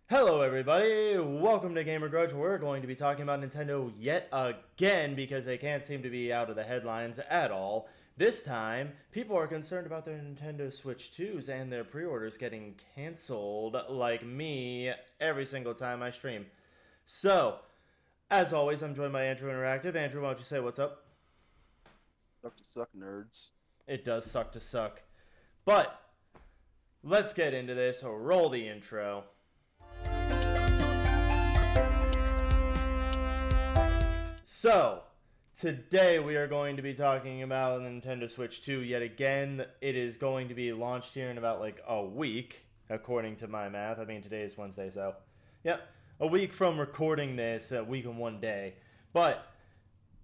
Hello everybody, welcome to Gamer Grudge. We're going to be talking about Nintendo yet again because they can't seem to be out of the headlines at all. This time, people are concerned about their Nintendo Switch 2s and their pre-orders getting cancelled like me every single time I stream. So, as always, I'm joined by Andrew Interactive. Andrew, why don't you say what's up? Suck to suck, nerds. It does suck to suck. But, let's get into this. Roll the intro. So, today we are going to be talking about Nintendo Switch 2 yet again. It is going to be launched here in about like a week, according to my math. I mean, today is Wednesday, so yep, a week from recording this, a week and one day. But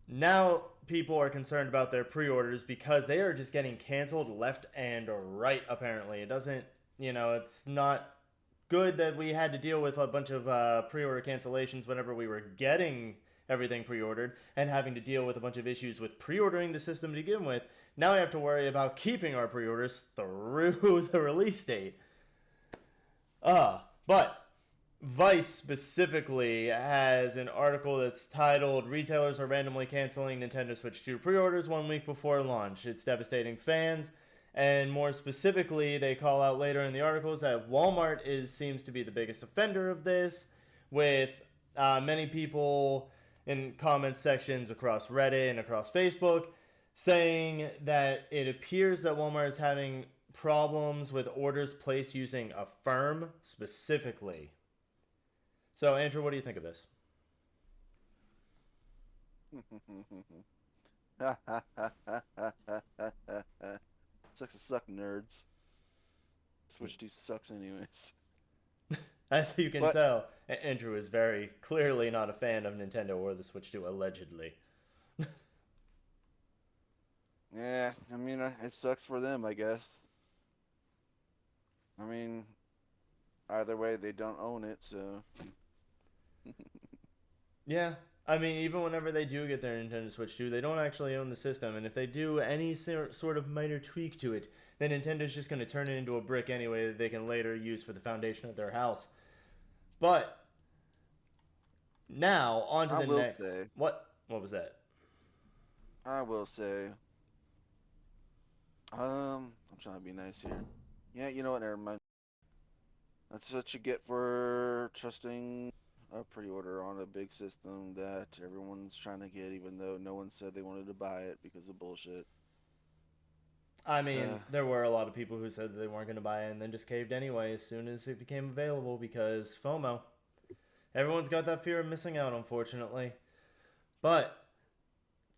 now people are concerned about their pre-orders because they are just getting canceled left and right, apparently. It doesn't, it's not good that we had to deal with a bunch of pre-order cancellations whenever we were getting everything pre-ordered and having to deal with a bunch of issues with pre-ordering the system to begin with. Now we have to worry about keeping our pre-orders through the release date. But Vice specifically has an article that's titled "Retailers are randomly canceling Nintendo Switch 2 pre-orders 1 week before launch. It's devastating fans." And more specifically, they call out later in the articles that Walmart seems to be the biggest offender of this, with many people in comment sections across Reddit and across Facebook saying that it appears that Walmart is having problems with orders placed using Affirm specifically. So, Andrew, what do you think of this? Sucks to suck, nerds. Switch 2 sucks anyways. As you can But, tell, Andrew is very clearly not a fan of Nintendo or the Switch 2, allegedly. yeah, I mean, it sucks for them, I guess. I mean, either way, they don't own it, so. Yeah, I mean, even whenever they do get their Nintendo Switch 2, they don't actually own the system, and if they do any sort of minor tweak to it, then Nintendo's just going to turn it into a brick anyway that they can later use for the foundation of their house. But now on to I the will next. say, What was that? I will say, I'm trying to be nice here. Yeah, you know what, never mind. That's what you get for trusting a pre-order on a big system that everyone's trying to get, even though no one said they wanted to buy it because of bullshit. I mean, Uh, there were a lot of people who said that they weren't going to buy it and then just caved anyway as soon as it became available because FOMO. Everyone's got that fear of missing out, unfortunately. But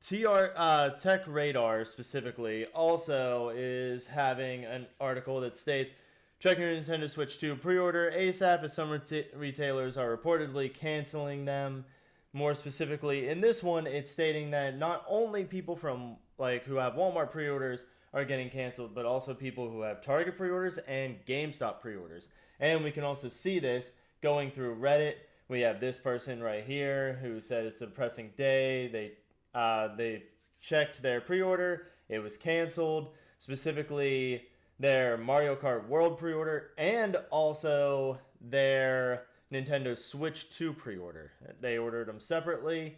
Tech Radar specifically also is having an article that states check your Nintendo Switch 2 pre-order ASAP as some retailers are reportedly canceling them. More specifically, in this one, it's stating that not only people from like who have Walmart pre-orders are getting canceled, but also people who have Target pre-orders and GameStop pre-orders. And we can also see this going through Reddit. We have this person right here who said it's a depressing day. They checked their pre-order. It was canceled. Specifically, their Mario Kart World pre-order and also their Nintendo Switch 2 pre-order. They ordered them separately.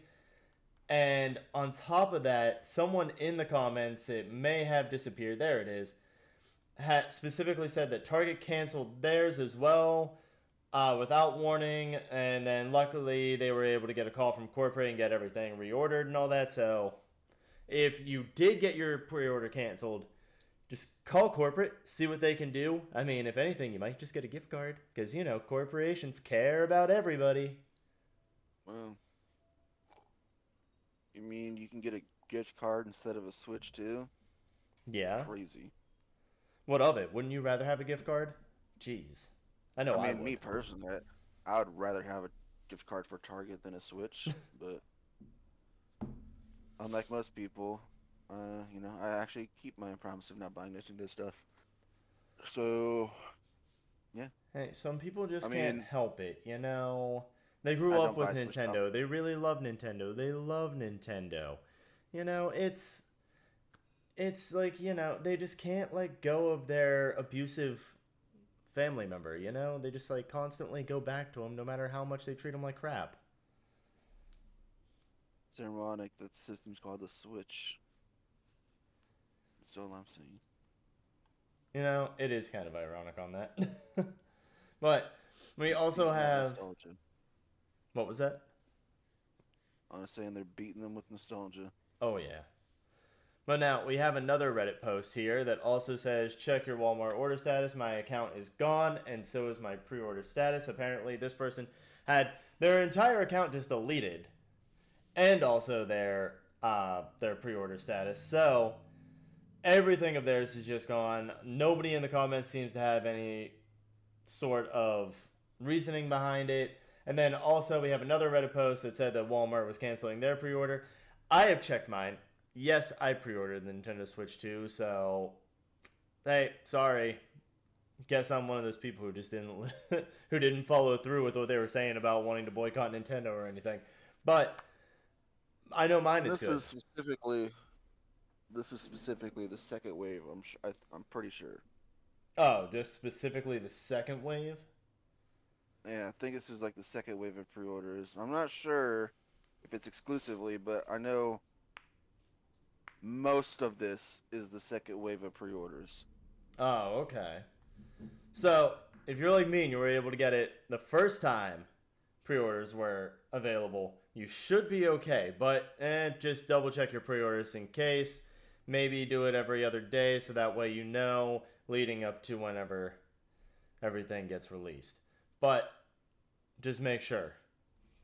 And on top of that, someone in the comments, it may have disappeared. There it is. Had specifically said that Target canceled theirs as well without warning, and then luckily they were able to get a call from corporate and get everything reordered and all that. So if you did get your pre-order canceled, just call corporate, see what they can do. I mean, if anything, you might just get a gift card because corporations care about everybody. well, you mean you can get a gift card instead of a Switch too? Yeah. Crazy. What of it? Wouldn't you rather have a gift card? Jeez. I know I I mean, me would. personally, I would rather have a gift card for Target than a Switch, but unlike most people, I actually keep my promise of not buying Nintendo stuff. So, yeah, Hey, some people I just can't mean, help it. They I grew up don't with buy Switch stuff. Nintendo. They really love Nintendo. They love Nintendo. You know, it's like, they just can't let go of their abusive family member, you know? They just like constantly go back to him no matter how much they treat him like crap. It's ironic that the system's called the Switch. That's all I'm saying. You know, it is kind of ironic on that. But we also Beating that have. nostalgia. What was that? I was saying they're beating them with nostalgia. Oh, yeah. But now we have another Reddit post here that also says, check your Walmart order status. My account is gone, and so is my pre order status. Apparently, this person had their entire account just deleted, and also their pre order status. So everything of theirs is just gone. Nobody in the comments seems to have any sort of reasoning behind it. And then also we have another Reddit post that said that Walmart was canceling their pre order. I have checked mine. Yes, I pre-ordered the Nintendo Switch 2, so hey, sorry. Guess I'm one of those people who just didn't who didn't follow through with what they were saying about wanting to boycott Nintendo or anything. But I know mine is good. This is specifically the second wave. I'm pretty sure. Oh, just specifically the second wave? Yeah, I think this is like the second wave of pre-orders. I'm not sure if it's exclusively, but I know most of this is the second wave of pre-orders. Oh, okay. So, if you're like me and you were able to get it the first time pre-orders were available, you should be okay. But just double check your pre-orders in case. Maybe do it every other day so that way you know leading up to whenever everything gets released. But just make sure.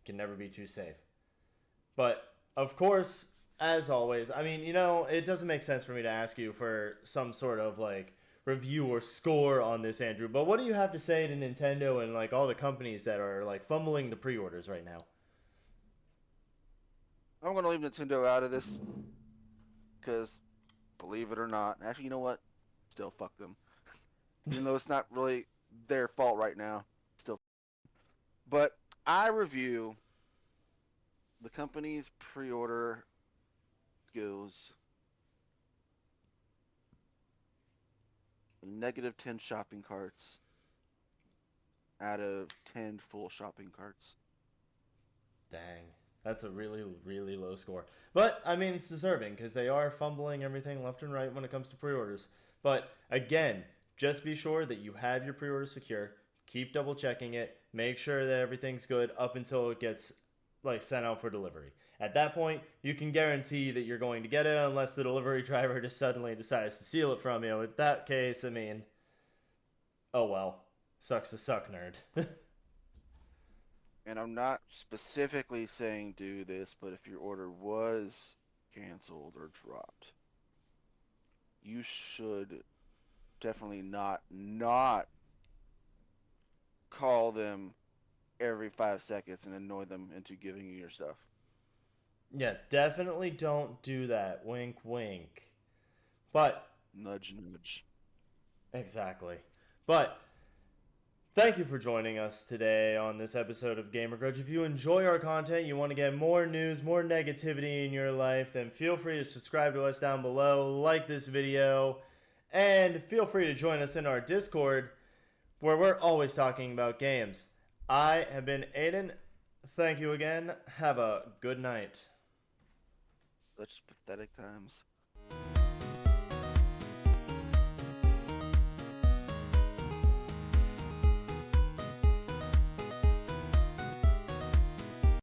Can never be too safe. But of course, as always, I mean, you know, it doesn't make sense for me to ask you for some sort of like review or score on this, Andrew. But what do you have to say to Nintendo and like all the companies that are like fumbling the pre-orders right now? I'm gonna leave Nintendo out of this because, believe it or not, actually, you know what? Still fuck them. Even though it's not really their fault right now, still. But I review the company's pre-order skills -10 shopping carts out of 10 full shopping carts. Dang. That's a really, really low score. But, I mean, it's deserving because they are fumbling everything left and right when it comes to pre-orders. But, again, just be sure that you have your pre-order secure. Keep double checking it. Make sure that everything's good up until it gets like sent out for delivery. At that point, you can guarantee that you're going to get it unless the delivery driver just suddenly decides to steal it from you. In that case, I mean, oh well. Sucks to suck, nerd. And I'm not specifically saying do this, but if your order was canceled or dropped, you should definitely not call them every 5 seconds and annoy them into giving you your stuff. Yeah, definitely don't do that. Wink, wink. But Nudge, nudge. exactly. But thank you for joining us today on this episode of Gamer Grudge. If you enjoy our content, you want to get more news, more negativity in your life, then feel free to subscribe to us down below, like this video, and feel free to join us in our Discord where we're always talking about games. I have been Aiden. Thank you again. Have a good night. Such pathetic times.